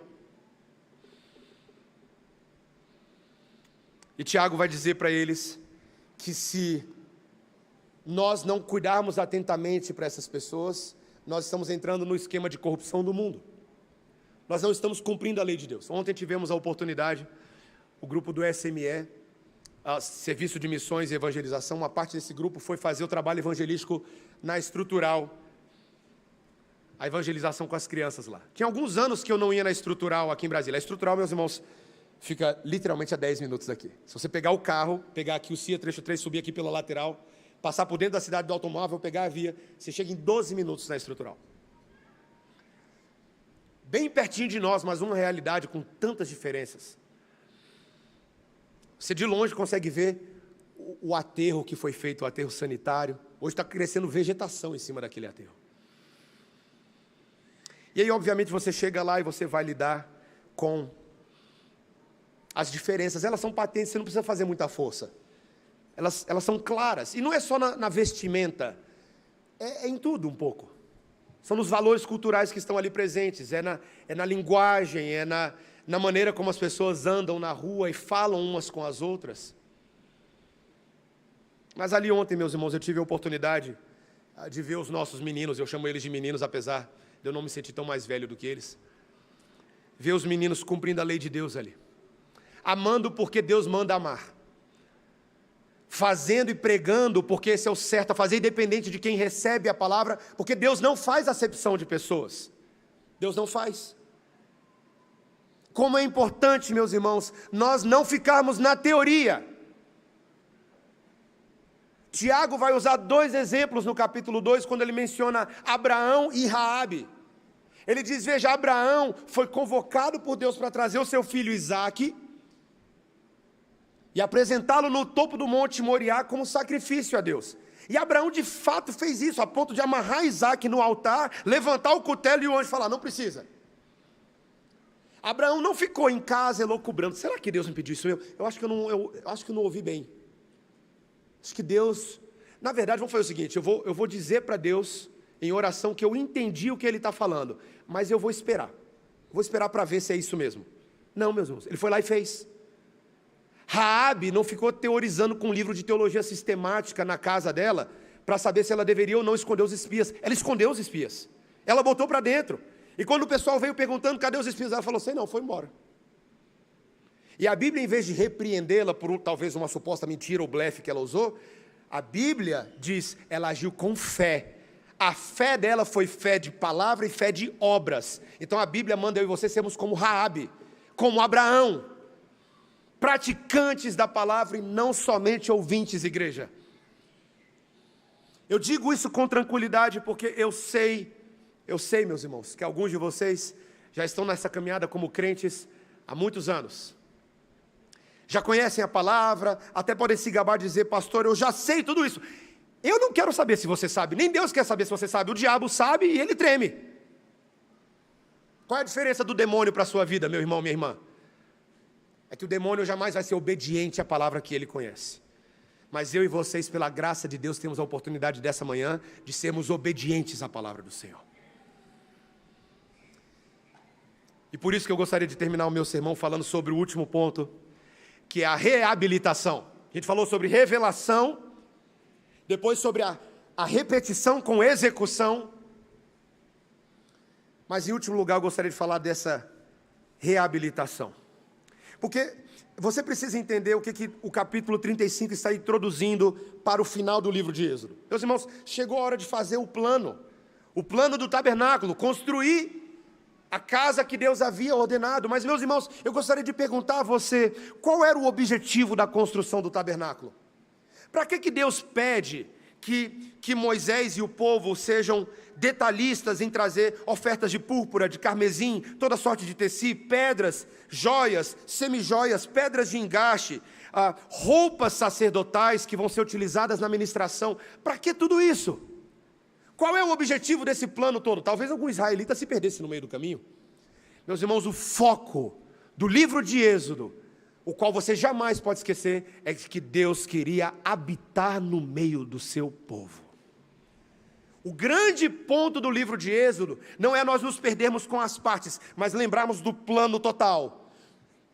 E Tiago vai dizer para eles que se nós não cuidarmos atentamente para essas pessoas, nós estamos entrando no esquema de corrupção do mundo. Nós não estamos cumprindo a lei de Deus. Ontem tivemos a oportunidade, o grupo do SME, Serviço de Missões e Evangelização, uma parte desse grupo foi fazer o trabalho evangelístico na Estrutural, a evangelização com as crianças lá. Tinha alguns anos que eu não ia na Estrutural aqui em Brasília. A Estrutural, meus irmãos, fica literalmente a 10 minutos daqui. Se você pegar o carro, pegar aqui o CIA trecho 3, subir aqui pela lateral, passar por dentro da cidade do automóvel, pegar a via, você chega em 12 minutos na Estrutural. Bem pertinho de nós, mas uma realidade com tantas diferenças. Você de longe consegue ver o aterro que foi feito, o aterro sanitário. Hoje está crescendo vegetação em cima daquele aterro. E aí, obviamente, você chega lá e você vai lidar com as diferenças. Elas são patentes, você não precisa fazer muita força. Elas são claras. E não é só na vestimenta, é em tudo um pouco. São nos valores culturais que estão ali presentes, é na linguagem, é na maneira como as pessoas andam na rua e falam umas com as outras. Mas ali ontem, meus irmãos, eu tive a oportunidade de ver os nossos meninos, eu chamo eles de meninos, apesar de eu não me sentir tão mais velho do que eles. Ver os meninos cumprindo a lei de Deus ali. Amando porque Deus manda amar. Fazendo e pregando porque esse é o certo a fazer, independente de quem recebe a palavra, porque Deus não faz acepção de pessoas. Deus não faz. Como é importante, meus irmãos, nós não ficarmos na teoria. Tiago vai usar 2 exemplos no capítulo 2, quando ele menciona Abraão e Raabe. Ele diz, veja, Abraão foi convocado por Deus para trazer o seu filho Isaque e apresentá-lo no topo do monte Moriá como sacrifício a Deus. E Abraão de fato fez isso, a ponto de amarrar Isaque no altar, levantar o cutelo e o anjo falar, não precisa. Abraão não ficou em casa elocubrando, será que Deus me pediu isso? Eu acho que eu não ouvi bem. Acho que Deus, na verdade, vamos fazer o seguinte, eu vou dizer para Deus, em oração, que eu entendi o que Ele está falando, mas eu vou esperar para ver se é isso mesmo. Não, meus irmãos, ele foi lá e fez. Raabe não ficou teorizando com um livro de teologia sistemática na casa dela, para saber se ela deveria ou não esconder os espias. Ela escondeu os espias, ela botou para dentro, e quando o pessoal veio perguntando, cadê os espias? Ela falou, sei não, foi embora. E a Bíblia, em vez de repreendê-la por talvez uma suposta mentira ou blefe que ela usou, a Bíblia diz, ela agiu com fé. A fé dela foi fé de palavra e fé de obras. Então a Bíblia manda eu e você sermos como Raabe, como Abraão, praticantes da palavra e não somente ouvintes, igreja. Eu digo isso com tranquilidade porque eu sei, meus irmãos, que alguns de vocês já estão nessa caminhada como crentes há muitos anos. Já conhecem a palavra, até podem se gabar de dizer, pastor, eu já sei tudo isso. Eu não quero saber se você sabe, nem Deus quer saber se você sabe. O diabo sabe e ele treme. Qual é a diferença do demônio para a sua vida, meu irmão, minha irmã? É que o demônio jamais vai ser obediente à palavra que ele conhece. Mas eu e vocês, pela graça de Deus, temos a oportunidade dessa manhã de sermos obedientes à palavra do Senhor. E por isso que eu gostaria de terminar o meu sermão falando sobre o último ponto, que é a reabilitação. A gente falou sobre revelação, depois sobre a repetição com execução, mas em último lugar eu gostaria de falar dessa reabilitação. Porque você precisa entender o que o capítulo 35 está introduzindo para o final do livro de Êxodo. Meus irmãos, chegou a hora de fazer o plano do tabernáculo, construir a casa que Deus havia ordenado. Mas, meus irmãos, eu gostaria de perguntar a você, qual era o objetivo da construção do tabernáculo? Para que Deus pede que Moisés e o povo sejam detalhistas em trazer ofertas de púrpura, de carmesim, toda sorte de tecido, pedras, joias, semijoias, pedras de engaste, roupas sacerdotais que vão ser utilizadas na ministração? Para que tudo isso? Qual é o objetivo desse plano todo? Talvez algum israelita se perdesse no meio do caminho. Meus irmãos, o foco do livro de Êxodo, o qual você jamais pode esquecer, é que Deus queria habitar no meio do seu povo. O grande ponto do livro de Êxodo não é nós nos perdermos com as partes, mas lembrarmos do plano total.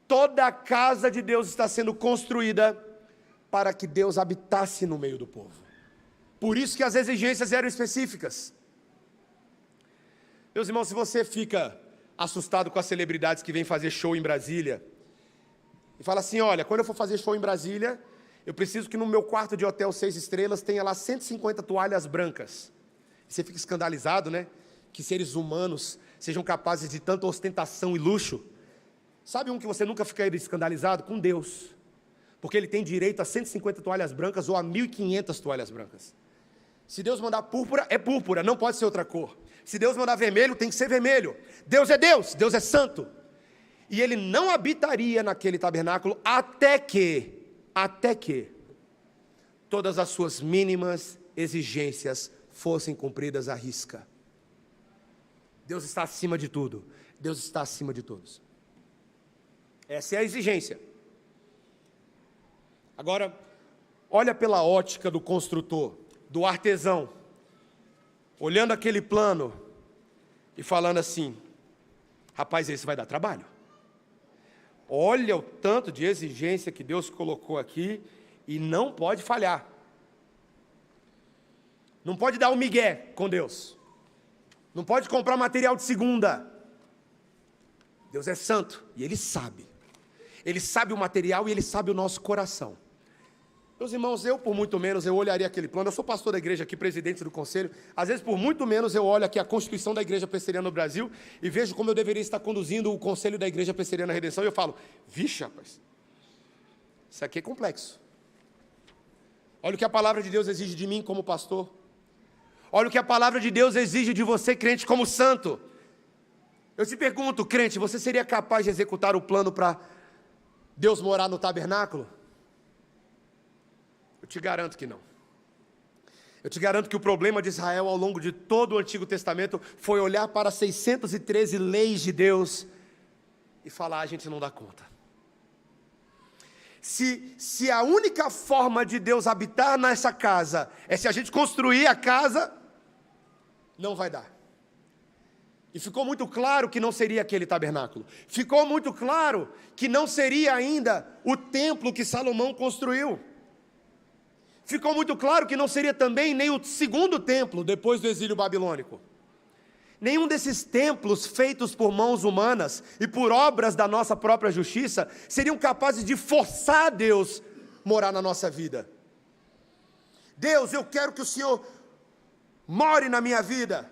Toda a casa de Deus está sendo construída para que Deus habitasse no meio do povo. Por isso que as exigências eram específicas. Meus irmãos, se você fica assustado com as celebridades que vêm fazer show em Brasília, e fala assim, olha, quando eu for fazer show em Brasília, eu preciso que no meu quarto de hotel 6 estrelas tenha lá 150 toalhas brancas. E você fica escandalizado, né? Que seres humanos sejam capazes de tanta ostentação e luxo. Sabe um que você nunca ficaria escandalizado? Com Deus. porque ele tem direito a 150 toalhas brancas ou a 1.500 toalhas brancas. Se Deus mandar púrpura, é púrpura, não pode ser outra cor. Se Deus mandar vermelho, tem que ser vermelho. Deus é santo. E ele não habitaria naquele tabernáculo até que todas as suas mínimas exigências fossem cumpridas à risca. Deus está acima de tudo. Deus está acima de todos. Essa é a exigência. Agora, olha pela ótica do construtor, do artesão, olhando aquele plano e falando assim: rapaz, esse vai dar trabalho. Olha o tanto de exigência que Deus colocou aqui e não pode falhar. Não pode dar um migué com Deus. Não pode comprar material de segunda. Deus é santo e Ele sabe. Ele sabe o material e Ele sabe o nosso coração. Meus irmãos, eu por muito menos eu olharia aquele plano. Eu sou pastor da igreja aqui, presidente do conselho. Às vezes por muito menos eu olho aqui a Constituição da Igreja Presbiteriana no Brasil e vejo como eu deveria estar conduzindo o conselho da Igreja Presbiteriana Redenção e eu falo: vixe, rapaz, isso aqui é complexo. Olha o que a palavra de Deus exige de mim como pastor. Olha o que a palavra de Deus exige de você, crente, como santo. Eu te pergunto, crente, você seria capaz de executar o plano para Deus morar no tabernáculo? Eu te garanto que não. Eu te garanto que o problema de Israel ao longo de todo o Antigo Testamento foi olhar para 613 leis de Deus e falar: a gente não dá conta. Se a única forma de Deus habitar nessa casa é se a gente construir a casa, não vai dar. E ficou muito claro que não seria aquele tabernáculo. Ficou muito claro que não seria ainda o templo que Salomão construiu. Ficou muito claro que não seria também nem o segundo templo depois do exílio babilônico. Nenhum desses templos feitos por mãos humanas e por obras da nossa própria justiça seriam capazes de forçar Deus a morar na nossa vida. Deus, eu quero que o Senhor more na minha vida.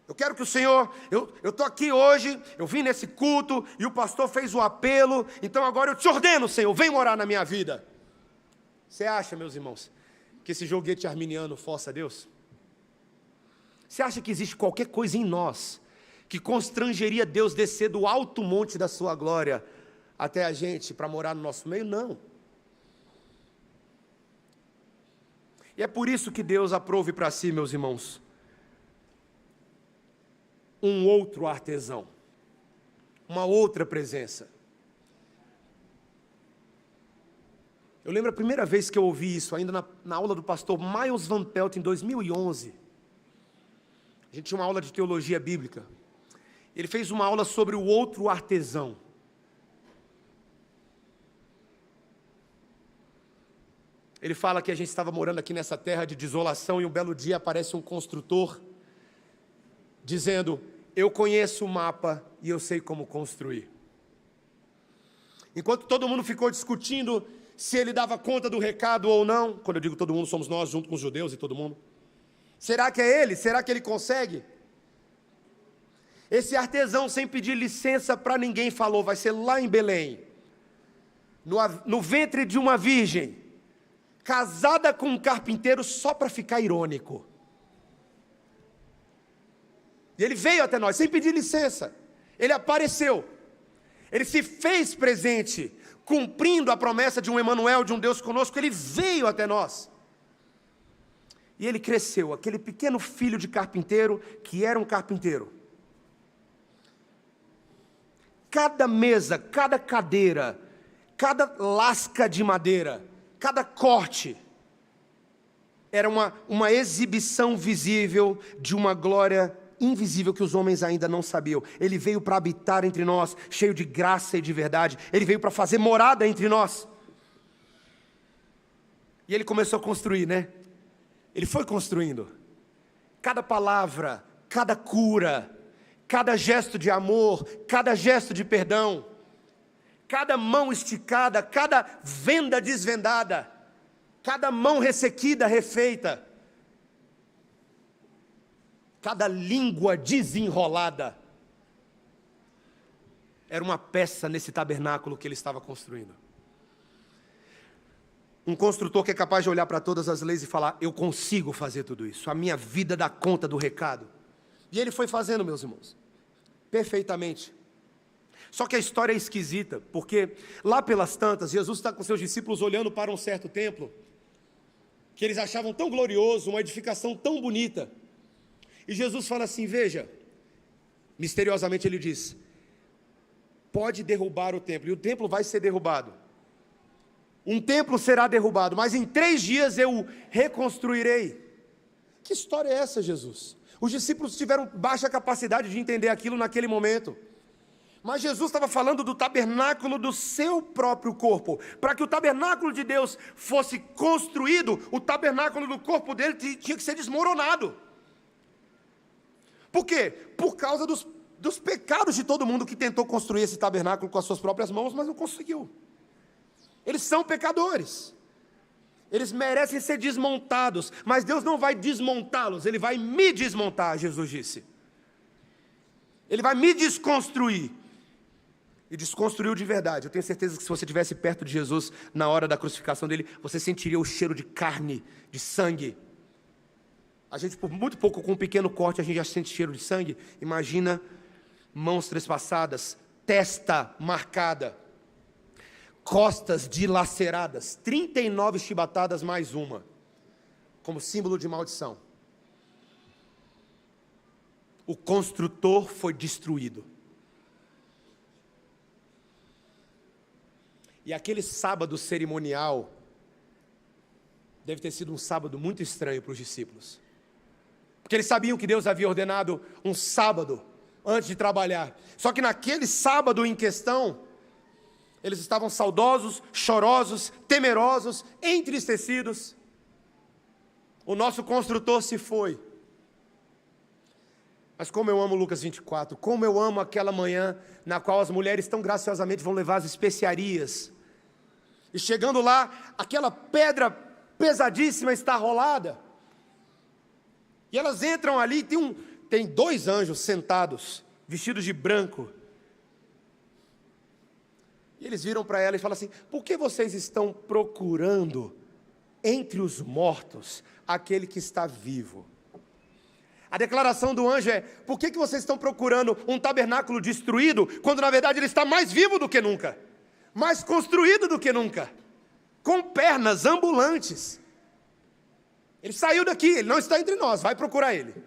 Eu quero que o Senhor, eu estou aqui hoje, eu vim nesse culto e o pastor fez o apelo, então agora eu te ordeno, Senhor, vem morar na minha vida. Você acha, meus irmãos, que esse joguete arminiano força Deus? Você acha que existe qualquer coisa em nós que constrangeria Deus descer do alto monte da sua glória até a gente para morar no nosso meio? Não. E é por isso que Deus aprove para si, meus irmãos, um outro artesão, uma outra presença. Eu lembro a primeira vez que eu ouvi isso, ainda na aula do pastor Miles Van Pelt, em 2011. A gente tinha uma aula de teologia bíblica. Ele fez uma aula sobre o outro artesão. Ele fala que a gente estava morando aqui nessa terra de desolação e um belo dia aparece um construtor dizendo: eu conheço o mapa e eu sei como construir. Enquanto todo mundo ficou discutindo se ele dava conta do recado ou não, quando eu digo todo mundo, somos nós, junto com os judeus e todo mundo. Será que é ele? Será que ele consegue? Esse artesão, sem pedir licença para ninguém, falou: vai ser lá em Belém, no ventre de uma virgem, casada com um carpinteiro, só para ficar irônico. E ele veio até nós, sem pedir licença. Ele apareceu. Ele se fez presente, cumprindo a promessa de um Emanuel, de um Deus conosco. Ele veio até nós. E ele cresceu, aquele pequeno filho de carpinteiro, que era um carpinteiro. Cada mesa, cada cadeira, cada lasca de madeira, cada corte, era uma exibição visível de uma glória invisível que os homens ainda não sabiam. Ele veio para habitar entre nós, cheio de graça e de verdade. Ele veio para fazer morada entre nós. E ele começou a construir, né? Ele foi construindo. Cada palavra, cada cura, cada gesto de amor, cada gesto de perdão, cada mão esticada, cada venda desvendada, cada mão ressequida, refeita, cada língua desenrolada, era uma peça nesse tabernáculo que ele estava construindo. Um construtor que é capaz de olhar para todas as leis e falar: eu consigo fazer tudo isso, a minha vida dá conta do recado. E ele foi fazendo, meus irmãos, perfeitamente. Só que a história é esquisita, porque lá pelas tantas, Jesus está com seus discípulos olhando para um certo templo, que eles achavam tão glorioso, uma edificação tão bonita. E Jesus fala assim: veja, misteriosamente ele diz: pode derrubar o templo, e o templo vai ser derrubado. Um templo será derrubado, mas em 3 dias eu reconstruirei. Que história é essa, Jesus? Os discípulos tiveram baixa capacidade de entender aquilo naquele momento. Mas Jesus estava falando do tabernáculo do seu próprio corpo. Para que o tabernáculo de Deus fosse construído, o tabernáculo do corpo dele tinha que ser desmoronado. Por quê? Por causa dos pecados de todo mundo que tentou construir esse tabernáculo com as suas próprias mãos, mas não conseguiu. Eles são pecadores. Eles merecem ser desmontados, mas Deus não vai desmontá-los, Ele vai me desmontar, Jesus disse. Ele vai me desconstruir. E desconstruiu de verdade. Eu tenho certeza que se você estivesse perto de Jesus na hora da crucificação dele, você sentiria o cheiro de carne, de sangue. A gente, por muito pouco, com um pequeno corte, a gente já sente cheiro de sangue. Imagina mãos trespassadas, testa marcada, costas dilaceradas, 39 chibatadas mais uma, como símbolo de maldição. O construtor foi destruído. E aquele sábado cerimonial deve ter sido um sábado muito estranho para os discípulos. Porque eles sabiam que Deus havia ordenado um sábado antes de trabalhar. Só que naquele sábado em questão, eles estavam saudosos, chorosos, temerosos, entristecidos. O nosso construtor se foi. Mas como eu amo Lucas 24, como eu amo aquela manhã na qual as mulheres tão graciosamente vão levar as especiarias. E chegando lá, aquela pedra pesadíssima está rolada. E elas entram ali, tem 2 anjos sentados, vestidos de branco. E eles viram para ela e falam assim: por que vocês estão procurando entre os mortos aquele que está vivo? A declaração do anjo é: por que vocês estão procurando um tabernáculo destruído, quando na verdade ele está mais vivo do que nunca, mais construído do que nunca, com pernas ambulantes? Ele saiu daqui, ele não está entre nós, vai procurar ele.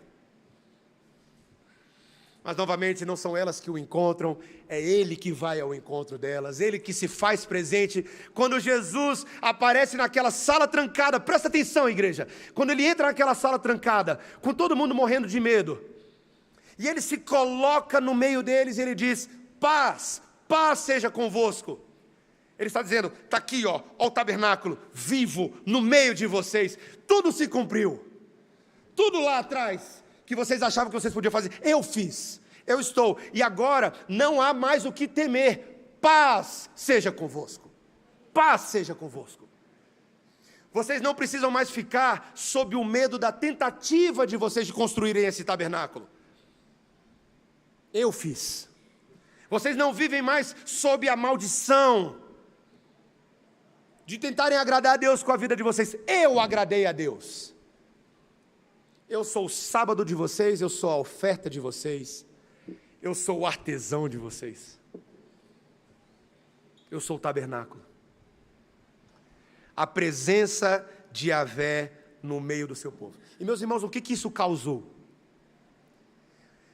Mas novamente não são elas que o encontram, é ele que vai ao encontro delas, ele que se faz presente. Quando Jesus aparece naquela sala trancada, presta atenção, igreja, quando ele entra naquela sala trancada, com todo mundo morrendo de medo, e ele se coloca no meio deles e ele diz: paz, paz seja convosco. Ele está dizendo: está aqui, ó o tabernáculo vivo no meio de vocês, tudo se cumpriu, tudo lá atrás que vocês achavam que vocês podiam fazer, eu fiz, eu estou, e agora não há mais o que temer, paz seja convosco, paz seja convosco. Vocês não precisam mais ficar sob o medo da tentativa de vocês de construírem esse tabernáculo, eu fiz. Vocês não vivem mais sob a maldição de tentarem agradar a Deus com a vida de vocês, eu agradei a Deus. Eu sou o sábado de vocês, eu sou a oferta de vocês, eu sou o artesão de vocês, eu sou o tabernáculo. A presença de Yahvé no meio do seu povo. E meus irmãos, o que isso causou?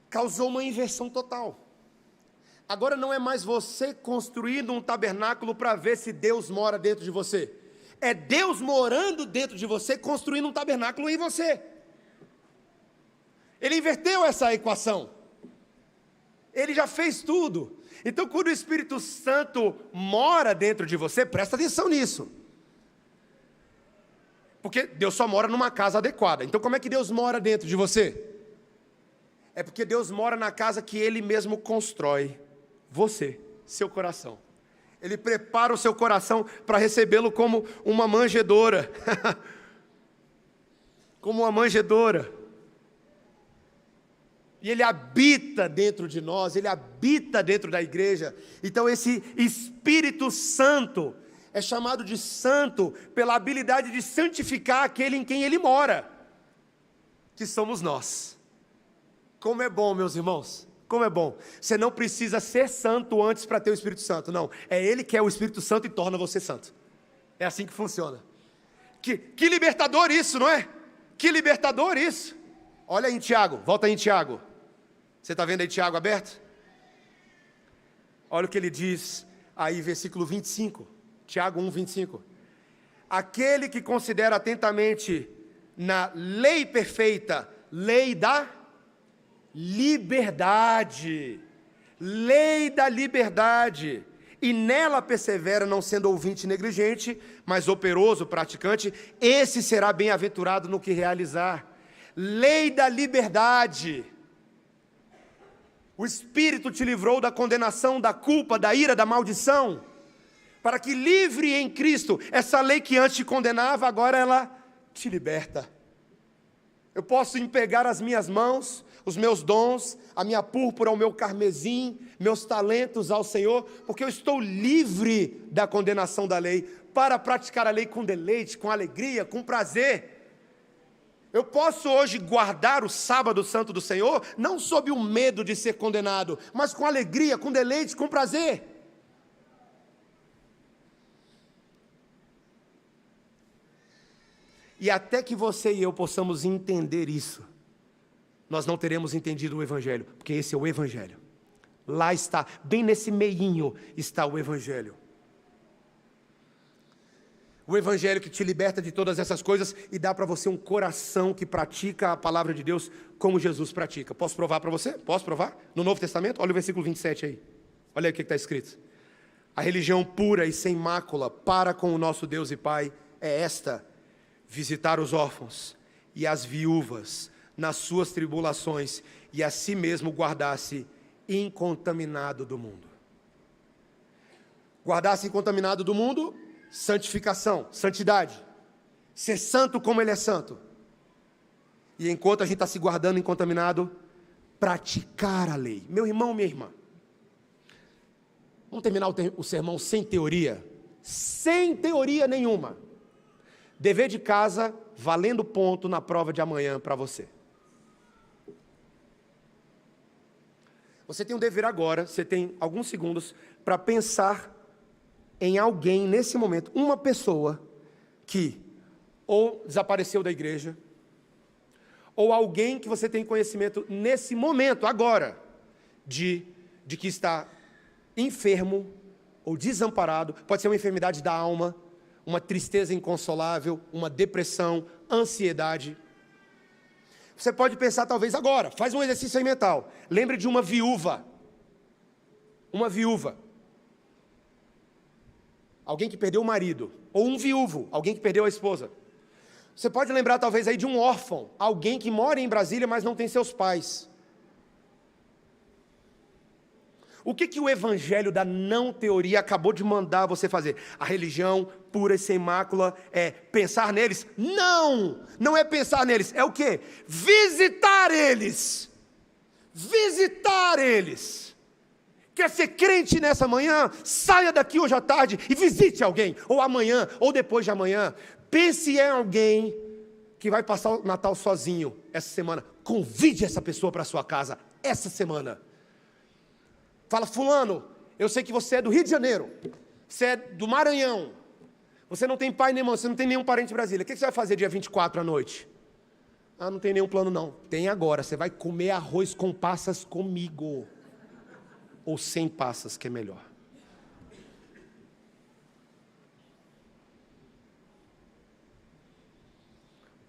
Causou uma inversão total. Agora não é mais você construindo um tabernáculo para ver se Deus mora dentro de você. É Deus morando dentro de você, construindo um tabernáculo em você. Ele inverteu essa equação. Ele já fez tudo. Então, quando o Espírito Santo mora dentro de você, presta atenção nisso. Porque Deus só mora numa casa adequada. Então, como é que Deus mora dentro de você? É porque Deus mora na casa que Ele mesmo constrói. Você, seu coração. Ele prepara o seu coração para recebê-lo como uma manjedoura. Como uma manjedoura. E Ele habita dentro de nós, Ele habita dentro da igreja. Então esse Espírito Santo é chamado de santo pela habilidade de santificar aquele em quem ele mora, que somos nós. Como é bom, meus irmãos, como é bom. Você não precisa ser santo antes para ter o Espírito Santo, não. É Ele que é o Espírito Santo e torna você santo. É assim que funciona. Que libertador isso, não é? Que libertador isso. Olha aí em Tiago, volta aí em Tiago. Você está vendo aí Tiago aberto? Olha o que ele diz aí, versículo 25. Tiago 1, 25. Aquele que considera atentamente na lei perfeita, lei da liberdade, e nela persevera, não sendo ouvinte negligente, mas operoso, praticante, esse será bem-aventurado no que realizar. Lei da liberdade. O Espírito te livrou da condenação, da culpa, da ira, da maldição, para que livre em Cristo, essa lei que antes te condenava, agora ela te liberta. Eu posso empregar as minhas mãos, os meus dons, a minha púrpura, o meu carmesim, meus talentos ao Senhor, porque eu estou livre da condenação da lei, para praticar a lei com deleite, com alegria, com prazer. Eu posso hoje guardar o sábado santo do Senhor, não sob o medo de ser condenado, mas com alegria, com deleite, com prazer. E até que você e eu possamos entender isso, nós não teremos entendido o Evangelho, porque esse é o Evangelho. Lá está, bem nesse meinho está o Evangelho. O Evangelho que te liberta de todas essas coisas e dá para você um coração que pratica a palavra de Deus como Jesus pratica. Posso provar para você? Posso provar? No Novo Testamento, olha o versículo 27 aí. Olha aí o que está escrito. A religião pura e sem mácula para com o nosso Deus e Pai é esta: visitar os órfãos e as viúvas nas suas tribulações, e a si mesmo guardar-se incontaminado do mundo. Guardar-se incontaminado do mundo, santificação, santidade. Ser santo como Ele é santo. E enquanto a gente está se guardando incontaminado, praticar a lei. Meu irmão, minha irmã, vamos terminar o sermão sem teoria? Sem teoria nenhuma. Dever de casa, valendo ponto na prova de amanhã para você. Você tem um dever agora, você tem alguns segundos para pensar em alguém nesse momento, uma pessoa que ou desapareceu da igreja, ou alguém que você tem conhecimento nesse momento, agora, de que está enfermo ou desamparado. Pode ser uma enfermidade da alma, uma tristeza inconsolável, uma depressão, ansiedade. Você pode pensar talvez agora, faz um exercício aí mental. Lembre de uma viúva. Uma viúva. Alguém que perdeu o marido. Ou um viúvo, alguém que perdeu a esposa. Você pode lembrar talvez aí de um órfão. Alguém que mora em Brasília, mas não tem seus pais. O que o evangelho da não teoria acabou de mandar você fazer? A religião pura e sem mácula é pensar neles? Não! Não é pensar neles, é o quê? Visitar eles! Visitar eles! Quer ser crente nessa manhã? Saia daqui hoje à tarde e visite alguém, ou amanhã, ou depois de amanhã. Pense em alguém que vai passar o Natal sozinho essa semana. Convide essa pessoa para a sua casa essa semana. Fala, fulano, eu sei que você é do Rio de Janeiro, você é do Maranhão, você não tem pai nem mãe, você não tem nenhum parente em Brasília. O que você vai fazer dia 24 à noite? Ah, não tem nenhum plano não. Tem agora, você vai comer arroz com passas comigo. Ou sem passas, que é melhor.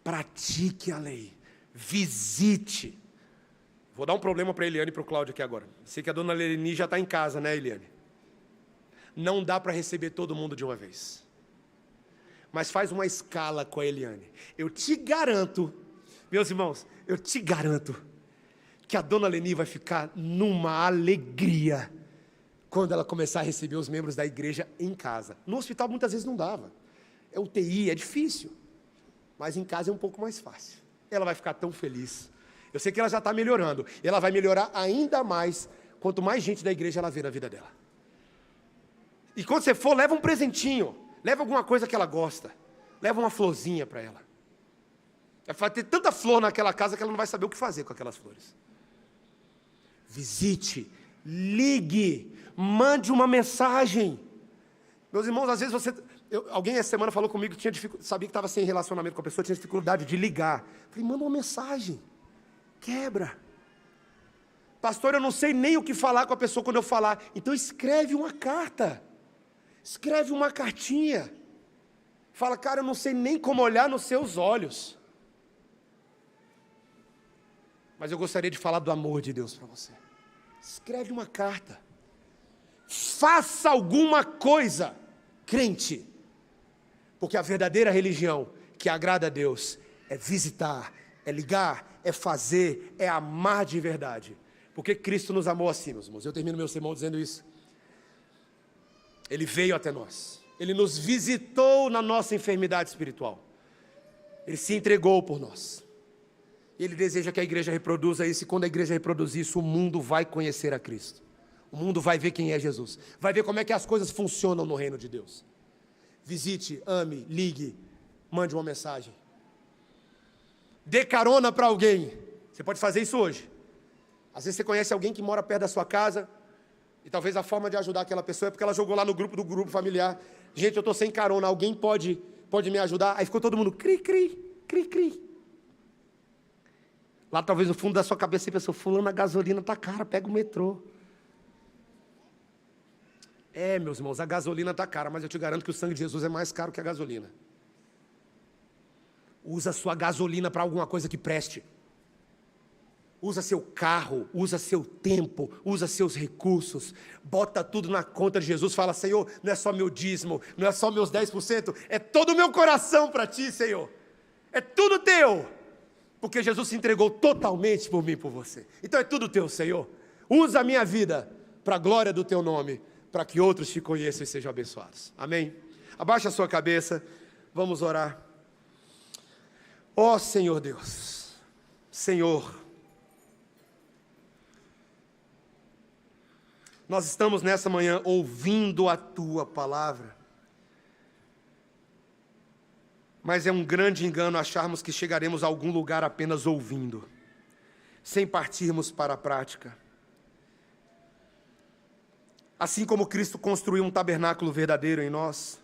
Pratique a lei, visite. Vou dar um problema para a Eliane e para o Cláudio aqui agora. Sei que a dona Leni já está em casa, né, Eliane? Não dá para receber todo mundo de uma vez. Mas faz uma escala com a Eliane. Eu te garanto, meus irmãos, eu te garanto que a dona Leni vai ficar numa alegria quando ela começar a receber os membros da igreja em casa. No hospital muitas vezes não dava. É UTI, é difícil. Mas em casa é um pouco mais fácil. Ela vai ficar tão feliz. Eu sei que ela já está melhorando. E ela vai melhorar ainda mais quanto mais gente da igreja ela vê na vida dela. E quando você for, leva um presentinho. leva alguma coisa que ela gosta. Leva uma florzinha para ela. Vai ter tanta flor naquela casa que ela não vai saber o que fazer com aquelas flores. Visite, ligue, mande uma mensagem. Meus irmãos, às vezes alguém essa semana falou comigo que sabia que estava sem relacionamento com a pessoa, tinha dificuldade de ligar. Falei, manda uma mensagem, quebra. Pastor, eu não sei nem o que falar com a pessoa quando eu falar. Então escreve uma carta, escreve uma cartinha. Fala, cara, eu não sei nem como olhar nos seus olhos. Mas eu gostaria de falar do amor de Deus para você. Escreve uma carta. Faça alguma coisa, crente. Porque a verdadeira religião que agrada a Deus é visitar, é ligar, é fazer, é amar de verdade. Porque Cristo nos amou assim, meus irmãos. Eu termino meu sermão dizendo isso. Ele veio até nós. Ele nos visitou na nossa enfermidade espiritual. Ele se entregou por nós. Ele deseja que a igreja reproduza isso, e quando a igreja reproduzir isso, o mundo vai conhecer a Cristo. O mundo vai ver quem é Jesus. Vai ver como é que as coisas funcionam no reino de Deus. Visite, ame, ligue, mande uma mensagem. Dê carona para alguém. Você pode fazer isso hoje. Às vezes você conhece alguém que mora perto da sua casa, e talvez a forma de ajudar aquela pessoa é porque ela jogou lá no grupo do grupo familiar. Gente, eu estou sem carona, alguém pode me ajudar? Aí ficou todo mundo, cri, cri, cri, cri. Lá talvez no fundo da sua cabeça você pensou, fulano, a gasolina está cara, pega o metrô. Meus irmãos, a gasolina está cara, mas eu te garanto que o sangue de Jesus é mais caro que a gasolina. Usa sua gasolina para alguma coisa que preste. Usa seu carro, usa seu tempo, usa seus recursos, bota tudo na conta de Jesus, fala, Senhor, não é só meu dízimo, não é só meus 10%, é todo o meu coração para ti, Senhor. É tudo teu. Porque Jesus se entregou totalmente por mim e por você. Então é tudo teu, Senhor. Usa a minha vida para a glória do teu nome, para que outros te conheçam e sejam abençoados. Amém? Abaixa a sua cabeça, vamos orar. Ó Senhor Deus, Senhor, nós estamos nessa manhã ouvindo a tua palavra. Mas é um grande engano acharmos que chegaremos a algum lugar apenas ouvindo, sem partirmos para a prática. Assim como Cristo construiu um tabernáculo verdadeiro em nós,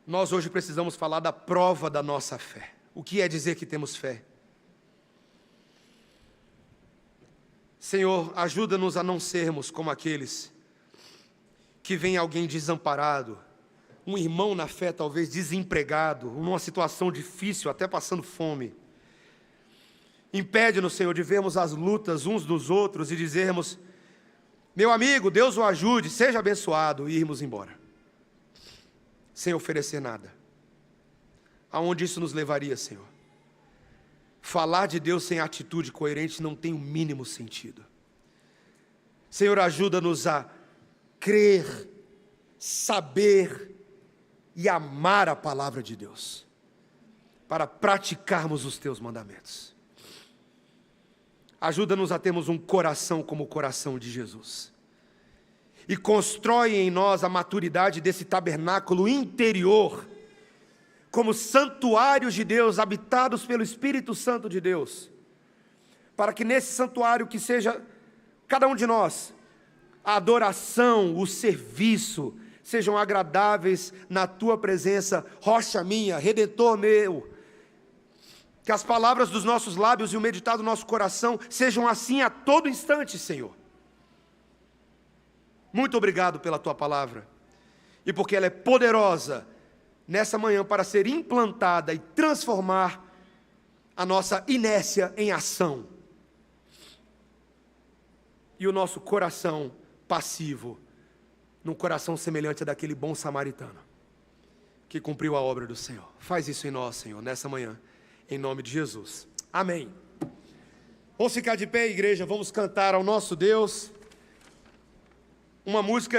nós hoje precisamos falar da prova da nossa fé. O que é dizer que temos fé? Senhor, ajuda-nos a não sermos como aqueles que vem alguém desamparado, um irmão na fé talvez desempregado, numa situação difícil, até passando fome. Impede-nos, Senhor, de vermos as lutas uns dos outros e dizermos, meu amigo, Deus o ajude, seja abençoado, e irmos embora, sem oferecer nada. Aonde isso nos levaria, Senhor? Falar de Deus sem atitude coerente não tem o mínimo sentido. Senhor, ajuda-nos a crer, saber e amar a palavra de Deus, para praticarmos os teus mandamentos. Ajuda-nos a termos um coração como o coração de Jesus. E constrói em nós a maturidade desse tabernáculo interior, como santuários de Deus, habitados pelo Espírito Santo de Deus, para que nesse santuário que seja, cada um de nós, a adoração, o serviço, sejam agradáveis na tua presença, rocha minha, redentor meu. Que as palavras dos nossos lábios e o meditar do nosso coração sejam assim a todo instante, Senhor. Muito obrigado pela tua palavra, e porque ela é poderosa nessa manhã para ser implantada e transformar a nossa inércia em ação, e o nosso coração passivo num coração semelhante a daquele bom samaritano que cumpriu a obra do Senhor. Faz isso em nós, Senhor, nessa manhã, em nome de Jesus. Amém. Vamos ficar de pé, igreja, vamos cantar ao nosso Deus uma música